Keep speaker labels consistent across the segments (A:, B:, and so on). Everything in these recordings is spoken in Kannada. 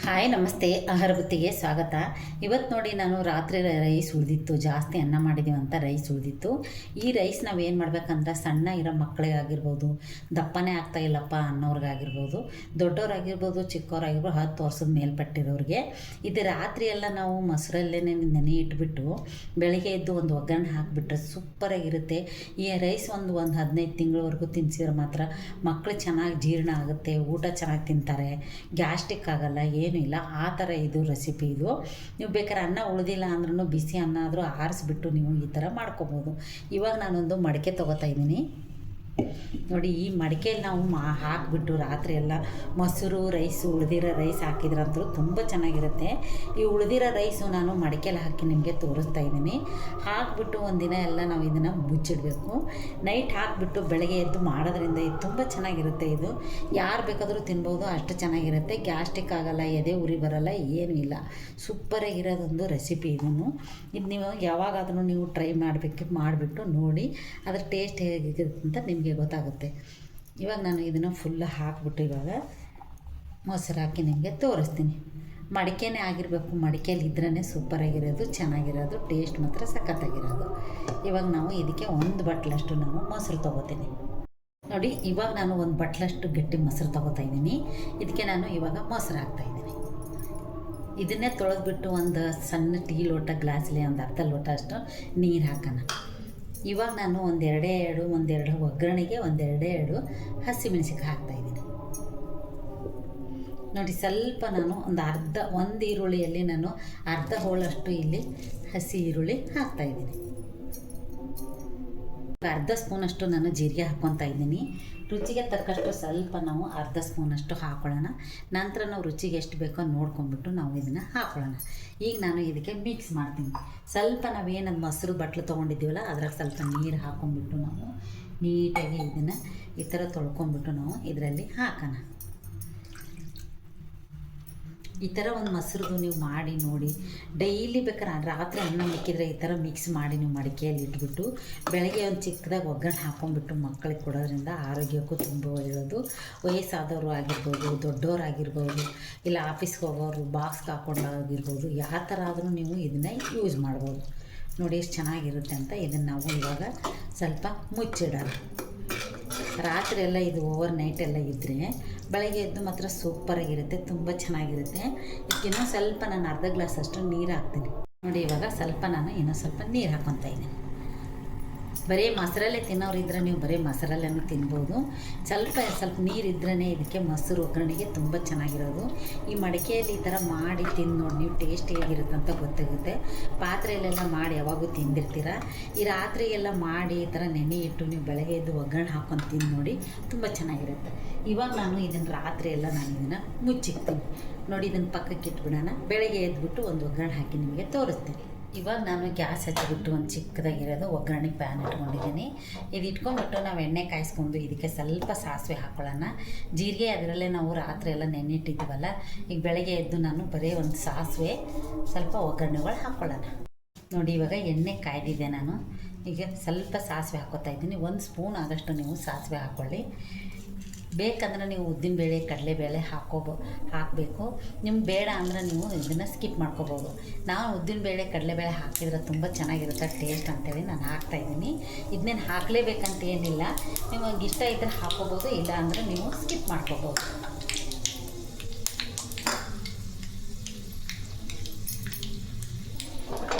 A: ಹಾಯ್ ನಮಸ್ತೆ. ಆಹಾರ ಬುತ್ತಿಗೆ ಸ್ವಾಗತ. ಇವತ್ತು ನೋಡಿ ನಾನು ರಾತ್ರಿ ರೈಸ್ ಉಳಿದಿತ್ತು, ಜಾಸ್ತಿ ಅನ್ನ ಮಾಡಿದ್ದೀವಿ ಅಂತ ರೈಸ್ ಉಳಿದಿತ್ತು. ಈ ರೈಸ್ ನಾವು ಏನು ಮಾಡ್ಬೇಕಂದ್ರೆ ಸಣ್ಣ ಇರೋ ಮಕ್ಕಳಿಗಾಗಿರ್ಬೋದು, ದಪ್ಪನೇ ಆಗ್ತಾ ಇಲ್ಲಪ್ಪ ಅನ್ನೋರ್ಗಾಗಿರ್ಬೋದು, ದೊಡ್ಡವರಾಗಿರ್ಬೋದು, ಚಿಕ್ಕವರಾಗಿರ್ಬೋದು, 10 ವರ್ಷದ ಮೇಲ್ಪಟ್ಟಿರೋರಿಗೆ ಇದು ರಾತ್ರಿ ಎಲ್ಲ ನಾವು ಮೊಸರಲ್ಲೇ ನೆನೆ ಇಟ್ಬಿಟ್ಟು ಬೆಳಿಗ್ಗೆ ಎದ್ದು ಒಂದು ಒಗ್ಗರಣೆ ಹಾಕಿಬಿಟ್ರೆ ಸೂಪರಾಗಿರುತ್ತೆ. ಈ ರೈಸ್ ಒಂದು 15 ತಿಂಗಳವರೆಗೂ ತಿನ್ಸಿದ್ರೆ ಮಾತ್ರ ಮಕ್ಕಳು ಚೆನ್ನಾಗಿ ಜೀರ್ಣ ಆಗುತ್ತೆ, ಊಟ ಚೆನ್ನಾಗಿ ತಿಂತಾರೆ, ಗ್ಯಾಸ್ಟ್ರಿಕ್ ಆಗಲ್ಲ, ಏನೂ ಇಲ್ಲ. ಆ ಥರ ಇದು ರೆಸಿಪಿ ಇದು. ನೀವು ಬೇಕಾದ್ರೆ ಅನ್ನ ಉಳಿದಿಲ್ಲ ಅಂದ್ರೂ ಬಿಸಿ ಅನ್ನ ಆದರೂ ಆರಿಸ್ಬಿಟ್ಟು ನೀವು ಈ ಥರ ಮಾಡ್ಕೊಬೋದು. ಇವಾಗ ನಾನೊಂದು ಮಡಿಕೆ ತೊಗೋತಾ ಇದ್ದೀನಿ ನೋಡಿ. ಈ ಮಡಿಕೆಯಲ್ಲಿ ನಾವು ಹಾಕಿಬಿಟ್ಟು ರಾತ್ರಿ ಎಲ್ಲ ಮೊಸರು ರೈಸು ಉಳಿದಿರೋ ರೈಸ್ ಹಾಕಿದ್ರಂತೂ ತುಂಬ ಚೆನ್ನಾಗಿರುತ್ತೆ. ಈ ಉಳಿದಿರೋ ರೈಸು ನಾನು ಮಡಿಕೆಯಲ್ಲಿ ಹಾಕಿ ನಿಮಗೆ ತೋರಿಸ್ತಾ ಇದ್ದೀನಿ. ಹಾಕಿಬಿಟ್ಟು ಒಂದಿನ ಎಲ್ಲ ನಾವು ಇದನ್ನು ಮುಚ್ಚಿಡಬೇಕು. ನೈಟ್ ಹಾಕಿಬಿಟ್ಟು ಬೆಳಗ್ಗೆ ಎದ್ದು ಮಾಡೋದ್ರಿಂದ ಇದು ತುಂಬ ಚೆನ್ನಾಗಿರುತ್ತೆ. ಇದು ಯಾರು ಬೇಕಾದರೂ ತಿನ್ಬೋದು, ಅಷ್ಟು ಚೆನ್ನಾಗಿರುತ್ತೆ. ಗ್ಯಾಸ್ಟ್ರಿಕ್ ಆಗಲ್ಲ, ಎದೆ ಉರಿ ಬರಲ್ಲ, ಏನೂ ಇಲ್ಲ. ಸೂಪರಾಗಿರೋದೊಂದು ರೆಸಿಪಿ ಇದನ್ನು. ಇದು ನೀವು ಯಾವಾಗಾದರೂ ನೀವು ಟ್ರೈ ಮಾಡಿಬಿಟ್ಟು ನೋಡಿ ಅದ್ರ ಟೇಸ್ಟ್ ಹೇಗಿರುತ್ತೆ ಅಂತ ನಿಮಗೆ ಗೊತ್ತಾಗುತ್ತೆ. ಇವಾಗ ನಾನು ಇದನ್ನು ಫುಲ್ ಹಾಕಿಬಿಟ್ಟು ಇವಾಗ ಮೊಸರು ಹಾಕಿ ನಿಮಗೆ ತೋರಿಸ್ತೀನಿ. ಮಡಿಕೆನೇ ಆಗಿರಬೇಕು, ಮಡಿಕೆಯಲ್ಲಿ ಇದ್ರೇ ಸೂಪರಾಗಿರೋದು, ಚೆನ್ನಾಗಿರೋದು, ಟೇಸ್ಟ್ ಮಾತ್ರ ಸಖತ್ತಾಗಿರೋದು. ಇವಾಗ ನಾವು ಇದಕ್ಕೆ 1 ಬಟ್ಲಷ್ಟು ನಾವು ಮೊಸರು ತೊಗೋತೀನಿ ನೋಡಿ. ಇವಾಗ ನಾನು 1 ಬಟ್ಲಷ್ಟು ಗಟ್ಟಿ ಮೊಸರು ತೊಗೋತಾ ಇದ್ದೀನಿ. ಇದಕ್ಕೆ ನಾನು ಇವಾಗ ಮೊಸರು ಹಾಕ್ತಾಯಿದ್ದೀನಿ. ಇದನ್ನೇ ತೊಳೆದ್ಬಿಟ್ಟು ಒಂದು ಸಣ್ಣ ಟೀ ಲೋಟ ಗ್ಲಾಸಲ್ಲಿ ಒಂದು ಅರ್ಧ ಲೋಟ ಅಷ್ಟು ನೀರು ಹಾಕೋಣ. ಇವಾಗ ನಾನು ಒಂದೆರಡು ಒಗ್ಗರಣೆಗೆ ಒಂದೆರಡು ಹಸಿಮೆಣಸಿನ್ಕಾಯಿ ಹಾಕ್ತಾಯಿದ್ದೀನಿ ನೋಡಿ. ಸ್ವಲ್ಪ ನಾನು ಒಂದು ಈರುಳ್ಳಿಯಲ್ಲಿ ನಾನು ಅರ್ಧ ಹೋಳಷ್ಟು ಇಲ್ಲಿ ಹಸಿ ಈರುಳ್ಳಿ ಹಾಕ್ತಾಯಿದ್ದೀನಿ. ಅರ್ಧ ಸ್ಪೂನಷ್ಟು ನಾನು ಜೀರಿಗೆ ಹಾಕ್ಕೊತಾ ಇದ್ದೀನಿ. ರುಚಿಗೆ ತಕ್ಕಷ್ಟು ಸ್ವಲ್ಪ ನಾವು ಅರ್ಧ ಸ್ಪೂನಷ್ಟು ಹಾಕೊಳ್ಳೋಣ. ನಂತರ ನಾವು ರುಚಿಗೆ ಎಷ್ಟು ಬೇಕೋ ನೋಡ್ಕೊಂಡ್ಬಿಟ್ಟು ನಾವು ಇದನ್ನು ಹಾಕೊಳ್ಳೋಣ. ಈಗ ನಾನು ಇದಕ್ಕೆ ಮಿಕ್ಸ್ ಮಾಡ್ತೀನಿ. ಸ್ವಲ್ಪ ನಾವೇನು ಮೊಸರು ಬಟ್ಲು ತೊಗೊಂಡಿದ್ದೀವಲ್ಲ ಅದ್ರಾಗ ಸ್ವಲ್ಪ ನೀರು ಹಾಕ್ಕೊಂಡ್ಬಿಟ್ಟು ನಾವು ನೀಟಾಗಿ ಇದನ್ನು ಈ ಥರ ತೊಳ್ಕೊಂಡ್ಬಿಟ್ಟು ನಾವು ಇದರಲ್ಲಿ ಹಾಕೋಣ. ಈ ಥರ ಒಂದು ಮೊಸರು ನೀವು ಮಾಡಿ ನೋಡಿ. ಡೈಲಿ ಬೇಕಾದ್ರೆ ರಾತ್ರಿ ಅನ್ನ ಮಿಕ್ಕಿದ್ರೆ ಈ ಥರ ಮಿಕ್ಸ್ ಮಾಡಿ ನೀವು ಮಡಿಕೆಯಲ್ಲಿ ಇಟ್ಬಿಟ್ಟು ಬೆಳಗ್ಗೆ ಒಂದು ಚಿಕ್ಕದಾಗಿ ಒಗ್ಗರಣೆ ಹಾಕ್ಕೊಂಡ್ಬಿಟ್ಟು ಮಕ್ಕಳಿಗೆ ಕೊಡೋದ್ರಿಂದ ಆರೋಗ್ಯಕ್ಕೂ ತುಂಬ ಒಳ್ಳೆಯದು. ವಯಸ್ಸಾದವರು ಆಗಿರ್ಬೋದು, ದೊಡ್ಡವರಾಗಿರ್ಬೋದು, ಇಲ್ಲ ಆಫೀಸ್ಗೆ ಹೋಗೋರು ಬಾಕ್ಸ್ಗೆ ಹಾಕ್ಕೊಂಡಾಗಿರ್ಬೋದು, ಯಾವ ಥರ ಆದರೂ ನೀವು ಇದನ್ನು ಯೂಸ್ ಮಾಡ್ಬೋದು ನೋಡಿ. ಎಷ್ಟು ಚೆನ್ನಾಗಿರುತ್ತೆ ಅಂತ ಇದನ್ನು ನಾವು ಇವಾಗ ಸ್ವಲ್ಪ ಮುಚ್ಚಿಡೋಣ. ರಾತ್ರಿ ಎಲ್ಲ ಇದು ಓವರ್ ನೈಟ್ ಎಲ್ಲ ಇದ್ದರೆ ಬೆಳಗ್ಗೆ ಎದ್ದು ಮಾತ್ರ ಸೂಪರಾಗಿರುತ್ತೆ, ತುಂಬ ಚೆನ್ನಾಗಿರುತ್ತೆ. ಇದಕ್ಕಿನ್ನೂ ಸ್ವಲ್ಪ ನಾನು ಅರ್ಧ ಗ್ಲಾಸ್ ಅಷ್ಟು ನೀರು ಹಾಕ್ತೀನಿ ನೋಡಿ. ಇವಾಗ ಸ್ವಲ್ಪ ನಾನು ಇನ್ನೂ ಸ್ವಲ್ಪ ನೀರು ಹಾಕ್ಕೊತಾ ಇದ್ದೀನಿ. ಬರೀ ಮೊಸರಲ್ಲೇ ತಿನ್ನೋರಿದ್ರೆ ನೀವು ಬರೀ ಮೊಸರಲ್ಲೇ ತಿನ್ಬೋದು. ಸ್ವಲ್ಪ ನೀರಿದ್ರೇ ಇದಕ್ಕೆ ಮೊಸರು ಒಗ್ಗರಣೆಗೆ ತುಂಬ ಚೆನ್ನಾಗಿರೋದು. ಈ ಮಡಿಕೆಯಲ್ಲಿ ಈ ಥರ ಮಾಡಿ ತಿಂದು ನೋಡಿ ನೀವು, ಟೇಸ್ಟ್ ಹೇಗಿರುತ್ತೆ ಅಂತ ಗೊತ್ತಾಗುತ್ತೆ. ಪಾತ್ರೆಯಲ್ಲೆಲ್ಲ ಮಾಡಿ ಯಾವಾಗೂ ತಿಂದಿರ್ತೀರ. ಈ ರಾತ್ರಿ ಎಲ್ಲ ಮಾಡಿ ಈ ಥರ ನೆನೆ ಇಟ್ಟು ನೀವು ಬೆಳಗ್ಗೆ ಎದ್ದು ಒಗ್ಗರಣೆ ಹಾಕ್ಕೊಂಡು ತಿಂದು ನೋಡಿ, ತುಂಬ ಚೆನ್ನಾಗಿರುತ್ತೆ. ಇವಾಗ ನಾನು ಇದನ್ನು ರಾತ್ರಿ ಎಲ್ಲ ನಾನು ಇದನ್ನು ಮುಚ್ಚಿಕ್ತೀನಿ ನೋಡಿ. ಇದನ್ನು ಪಕ್ಕಕ್ಕೆ ಇಟ್ಬಿಡೋಣ. ಬೆಳಗ್ಗೆ ಎದ್ಬಿಟ್ಟು ಒಂದು ಒಗ್ಗರಣೆ ಹಾಕಿ ನಿಮಗೆ ತೋರಿಸ್ತೀನಿ. ಇವಾಗ ನಾನು ಗ್ಯಾಸ್ ಹಚ್ಚಿಬಿಟ್ಟು ಒಂದು ಚಿಕ್ಕದಾಗಿರೋದು ಒಗ್ಗರಣೆ ಪ್ಯಾನ್ ಇಟ್ಕೊಂಡಿದ್ದೀನಿ. ಇದು ಇಟ್ಕೊಂಡ್ಬಿಟ್ಟು ನಾವು ಎಣ್ಣೆ ಕಾಯಿಸ್ಕೊಂಡು ಇದಕ್ಕೆ ಸ್ವಲ್ಪ ಸಾಸಿವೆ ಹಾಕ್ಕೊಳ್ಳೋಣ. ಜೀರಿಗೆ ಅದರಲ್ಲೇ ನಾವು ರಾತ್ರಿ ಎಲ್ಲ ನೆನ್ನಿಟ್ಟಿದ್ದೀವಲ್ಲ, ಈಗ ಬೆಳಗ್ಗೆ ಎದ್ದು ನಾನು ಬರೀ ಒಂದು ಸಾಸಿವೆ ಸ್ವಲ್ಪ ಒಗ್ಗರಣೆಗಳು ಹಾಕ್ಕೊಳ್ಳೋಣ ನೋಡಿ. ಇವಾಗ ಎಣ್ಣೆ ಕಾಯ್ದಿದೆ. ನಾನು ಈಗ ಸ್ವಲ್ಪ ಸಾಸಿವೆ ಹಾಕ್ಕೊತಾ ಇದ್ದೀನಿ. 1 ಸ್ಪೂನ್ ಆದಷ್ಟು ನೀವು ಸಾಸಿವೆ ಹಾಕ್ಕೊಳ್ಳಿ. ಬೇಕಂದ್ರೆ ನೀವು ಉದ್ದಿನಬೇಳೆ, ಕಡಲೆಬೇಳೆ ಹಾಕಬೇಕು. ನಿಮ್ಗೆ ಬೇಡ ಅಂದ್ರೆ ನೀವು ಇದನ್ನು ಸ್ಕಿಪ್ ಮಾಡ್ಕೋಬೋದು. ನಾವು ಉದ್ದಿನಬೇಳೆ, ಕಡಲೆಬೇಳೆ ಹಾಕಿದ್ರೆ ತುಂಬ ಚೆನ್ನಾಗಿರುತ್ತೆ ಟೇಸ್ಟ್ ಅಂತೇಳಿ ನಾನು ಹಾಕ್ತಾಯಿದ್ದೀನಿ. ಇದನ್ನೇನು ಹಾಕಲೇಬೇಕಂತ ಏನಿಲ್ಲ, ನಿಮಗೆ ಇಷ್ಟ ಇದ್ದರೆ ಹಾಕ್ಕೋಬೋದು, ಇಲ್ಲ ಅಂದರೆ ನೀವು ಸ್ಕಿಪ್ ಮಾಡ್ಕೋಬೋದು.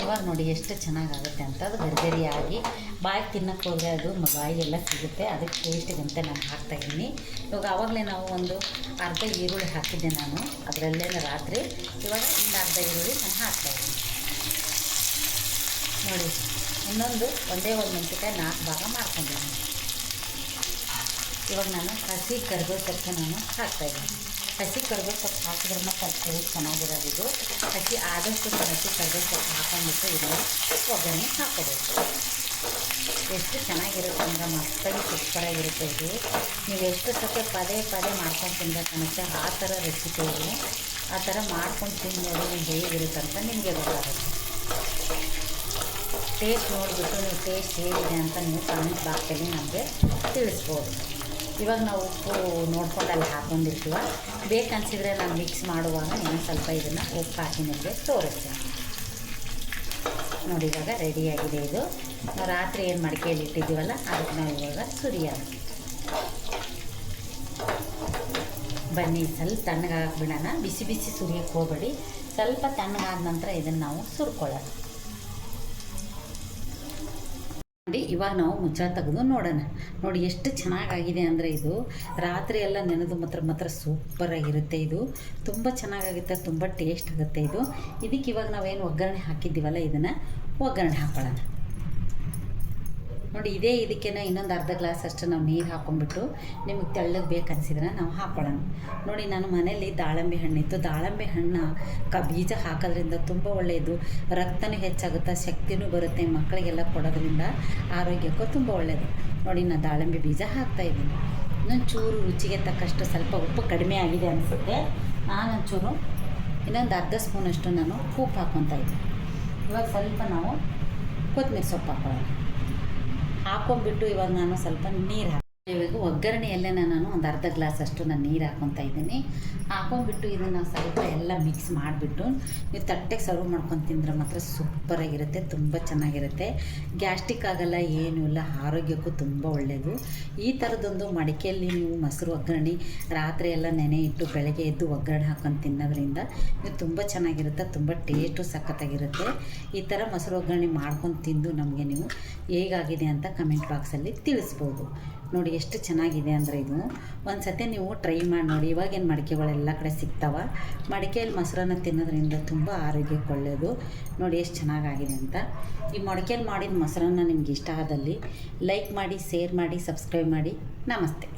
A: ಇವಾಗ ನೋಡಿ ಎಷ್ಟು ಚೆನ್ನಾಗಾಗುತ್ತೆ ಅಂತ. ಅದು ಗರಿಗರಿಯಾಗಿ ಬಾಯಿಗೆ ತಿನ್ನಕ್ಕೆ ಹೋದರೆ ಅದು ಬಾಯಿಗೆಲ್ಲ ಸಿಗುತ್ತೆ. ಅದಕ್ಕೆ ಟೇಸ್ಟಿಗಂತೆ ನಾನು ಹಾಕ್ತಾಯಿದ್ದೀನಿ. ಇವಾಗ ಆವಾಗಲೇ ನಾವು ಒಂದು ಅರ್ಧ ಈರುಳ್ಳಿ ಹಾಕಿದ್ದೆ ನಾನು ಅದರಲ್ಲೇ ರಾತ್ರಿ. ಇವಾಗ ಇನ್ನು ಅರ್ಧ ಈರುಳ್ಳಿ ನಾನು ಹಾಕ್ತಾಯಿದ್ದೀನಿ ನೋಡಿ. ಒಂದೇ ಒಂದು ಮೆಣಸಿನ್ಕಾಯಿ 4 ಭಾಗ ಮಾಡ್ಕೊಂಡಿದ್ದೀನಿ. ಇವಾಗ ನಾನು ಹಸಿ ಕರಿಬೇವು ಸೊಪ್ಪು ನಾನು ಹಾಕ್ತಾಯಿದ್ದೀನಿ. ಹಸಿ ಕರಿಬೇವು ಸೊಪ್ಪು ಹಾಕಿದ್ರೆ ಸ್ವಲ್ಪ ಟೇಸ್ಟ್ ಚೆನ್ನಾಗಿರೋದು. ಆದಷ್ಟು ಹಸಿ ಕರಿಬೇವು ಸೊಪ್ಪು ಹಾಕೊಂಡ್ಬಿಟ್ಟು ಇದನ್ನು ಒಗ್ಗರಣೆ ಹಾಕೋಬೇಕು. ಎಷ್ಟು ಚೆನ್ನಾಗಿರುತ್ತೆ ಅಂದ್ರೆ ಮಸ್ತಾಗಿ ಸೂಪರಾಗಿರುತ್ತೆ ಇದು. ನೀವು ಎಷ್ಟು ಸತಿ ಪದೇ ಮಾಡ್ಕೊಂಡು ತಿನ್ಬೇಕನ್ನುತ್ತೆ ಆ ಥರ ರೆಸಿಪಿ ಇದು. ಆ ಥರ ಮಾಡ್ಕೊಂಡು ತಿಂದು ನೋಡಿ ಹೇಗಿರುತ್ತೆ ಅಂತ ನಿಮಗೆ ಗೊತ್ತಾಗುತ್ತೆ. ಟೇಸ್ಟ್ ನೋಡಿಬಿಟ್ಟು ನೀವು ಟೇಸ್ಟ್ ಹೇಗಿದೆ ಅಂತ ನೀವು ಕಾಮೆಂಟ್ ಬಾಕ್ಸಲ್ಲಿ ನಮಗೆ ತಿಳಿಸ್ಬೋದು. ಇವಾಗ ನಾವು ಉಪ್ಪು ನೋಡ್ಕೊಂಡಲ್ಲಿ ಹಾಕೊಂಡಿರ್ತೀವ. ಬೇಕನ್ಸಿದ್ರೆ ನಾನು ಮಿಕ್ಸ್ ಮಾಡುವಾಗ ಇನ್ನೊಂದು ಸ್ವಲ್ಪ ಇದನ್ನು ಉಪ್ಪು ಹಾಕಿ ನಿಮಗೆ ತೋರಿಸ್ತೀನಿ. ನೋಡಿ ಇವಾಗ ರೆಡಿಯಾಗಿದೆ ಇದು. ನಾವು ರಾತ್ರಿ ಏನು ಮಡಿಕೆಯಲ್ಲಿ ಇಟ್ಟಿದ್ದೀವಲ್ಲ ಅದಕ್ಕೆ ನಾವು ಇವಾಗ ಸುರಿಯೋಣ. ಬನ್ನಿ ಸ್ವಲ್ಪ ತಣ್ಣಗಾಕ್ಬಿಡೋಣ. ಬಿಸಿ ಬಿಸಿ ಸುರಿಯೋಕ್ಕೆ ಹೋಗಬೇಡಿ. ಸ್ವಲ್ಪ ತಣ್ಣಗಾದ ನಂತರ ಇದನ್ನು ನಾವು ಸುರ್ಕೊಳ್ಳೋಣ. ನೋಡಿ ಇವಾಗ ನಾವು ಮುಚ್ಚಳ ತೆಗೆದು ನೋಡೋಣ. ನೋಡಿ ಎಷ್ಟು ಚೆನ್ನಾಗಾಗಿದೆ ಅಂದರೆ ಇದು ರಾತ್ರಿ ಎಲ್ಲ ನೆನೆದು ಮಾತ್ರ ಸೂಪರಾಗಿರುತ್ತೆ. ಇದು ತುಂಬ ಚೆನ್ನಾಗಾಗುತ್ತೆ, ತುಂಬ ಟೇಸ್ಟ್ ಆಗುತ್ತೆ ಇದು. ಇದಕ್ಕೆ ಇವಾಗ ನಾವೇನು ಒಗ್ಗರಣೆ ಹಾಕಿದ್ದೀವಲ್ಲ ಇದನ್ನು ಒಗ್ಗರಣೆ ಹಾಕೊಳ್ಳೋಣ. ನೋಡಿ ಇದಕ್ಕೆ ಇನ್ನೊಂದು ಅರ್ಧ ಗ್ಲಾಸ್ ಅಷ್ಟು ನಾವು ನೀರು ಹಾಕ್ಕೊಂಡ್ಬಿಟ್ಟು ನಿಮಗೆ ತೆಳ್ಳಗೆ ಬೇಕನ್ಸಿದ್ರೆ ನಾವು ಹಾಕ್ಕೊಳ್ಳೋಣ. ನೋಡಿ ನಾನು ಮನೇಲಿ ದಾಳಿಂಬೆ ಹಣ್ಣಿತ್ತು. ದಾಳಿಂಬೆ ಹಣ್ಣು ಬೀಜ ಹಾಕೋದ್ರಿಂದ ತುಂಬ ಒಳ್ಳೆಯದು. ರಕ್ತನೂ ಹೆಚ್ಚಾಗುತ್ತೆ, ಶಕ್ತಿನೂ ಬರುತ್ತೆ. ಮಕ್ಕಳಿಗೆಲ್ಲ ಕೊಡೋದ್ರಿಂದ ಆರೋಗ್ಯಕ್ಕೂ ತುಂಬ ಒಳ್ಳೆಯದು. ನೋಡಿ ನಾನು ದಾಳಿಂಬೆ ಬೀಜ ಹಾಕ್ತಾಯಿದ್ದೀನಿ. ಇನ್ನೊಂದು ಚೂರು ರುಚಿಗೆ ತಕ್ಕಷ್ಟು ಸ್ವಲ್ಪ ಉಪ್ಪು ಕಡಿಮೆ ಆಗಿದೆ ಅನಿಸುತ್ತೆ. ನಾನೊಂಚೂರು ಇನ್ನೊಂದು ಅರ್ಧ ಸ್ಪೂನಷ್ಟು ನಾನು ಉಪ್ಪು ಹಾಕ್ಕೊತಾ ಇದ್ದೀನಿ. ಇವಾಗ ಸ್ವಲ್ಪ ನಾವು ಕೊತ್ತಂಬರಿ ಸೊಪ್ಪು ಹಾಕ್ಕೊಂಡ್ಬಿಟ್ಟು ಇವಾಗ ನಾನು ಸ್ವಲ್ಪ ನೀರು ಇವಾಗ ಒಗ್ಗರಣೆಯಲ್ಲೇ ನಾನು ಒಂದು ಅರ್ಧ ಗ್ಲಾಸ್ ಅಷ್ಟು ನಾನು ನೀರು ಹಾಕ್ಕೊತಾ ಇದ್ದೀನಿ. ಹಾಕ್ಕೊಂಡ್ಬಿಟ್ಟು ಇದನ್ನು ಸ್ವಲ್ಪ ಎಲ್ಲ ಮಿಕ್ಸ್ ಮಾಡಿಬಿಟ್ಟು ನೀವು ತಟ್ಟೆಗೆ ಸರ್ವ್ ಮಾಡ್ಕೊಂಡು ತಿಂದರೆ ಮಾತ್ರ ಸೂಪರಾಗಿರುತ್ತೆ, ತುಂಬ ಚೆನ್ನಾಗಿರುತ್ತೆ. ಗ್ಯಾಸ್ಟ್ರಿಕ್ ಆಗೋಲ್ಲ, ಏನೂ ಇಲ್ಲ, ಆರೋಗ್ಯಕ್ಕೂ ತುಂಬ ಒಳ್ಳೆಯದು. ಈ ಥರದೊಂದು ಮಡಿಕೆಯಲ್ಲಿ ನೀವು ಮೊಸರು ಒಗ್ಗರಣೆ ರಾತ್ರಿ ಎಲ್ಲ ನೆನೆ ಇಟ್ಟು ಬೆಳಗ್ಗೆ ಎದ್ದು ಒಗ್ಗರಣೆ ಹಾಕ್ಕೊಂಡು ತಿನ್ನೋದ್ರಿಂದ ನೀವು ತುಂಬ ಚೆನ್ನಾಗಿರುತ್ತೆ, ತುಂಬ ಟೇಸ್ಟು ಸಖತ್ತಾಗಿರುತ್ತೆ. ಈ ಥರ ಮೊಸರು ಒಗ್ಗರಣೆ ಮಾಡ್ಕೊಂಡು ತಿಂದು ನಮಗೆ ನೀವು ಹೇಗಾಗಿದೆ ಅಂತ ಕಮೆಂಟ್ ಬಾಕ್ಸಲ್ಲಿ ತಿಳಿಸ್ಬೋದು. ನೋಡಿ ಎಷ್ಟು ಚೆನ್ನಾಗಿದೆ ಅಂದರೆ ಇದು ಒಂದು ಸತಿ ನೀವು ಟ್ರೈ ಮಾಡಿ ನೋಡಿ. ಇವಾಗೇನು ಮಡಿಕೆಗಳೆಲ್ಲ ಕಡೆ ಸಿಗ್ತಾವ. ಮಡಿಕೆಯಲ್ಲಿ ಮೊಸರನ್ನ ತಿನ್ನೋದ್ರಿಂದ ತುಂಬ ಆರೋಗ್ಯಕ್ಕೆ ಒಳ್ಳೆಯದು. ನೋಡಿ ಎಷ್ಟು ಚೆನ್ನಾಗಾಗಿದೆ ಅಂತ. ಈ ಮಡಿಕೆಯಲ್ಲಿ ಮಾಡಿದ ಮೊಸರನ್ನ ನಿಮ್ಗೆ ಇಷ್ಟ ಆದಲ್ಲಿ ಲೈಕ್ ಮಾಡಿ, ಶೇರ್ ಮಾಡಿ, ಸಬ್ಸ್ಕ್ರೈಬ್ ಮಾಡಿ. ನಮಸ್ತೆ.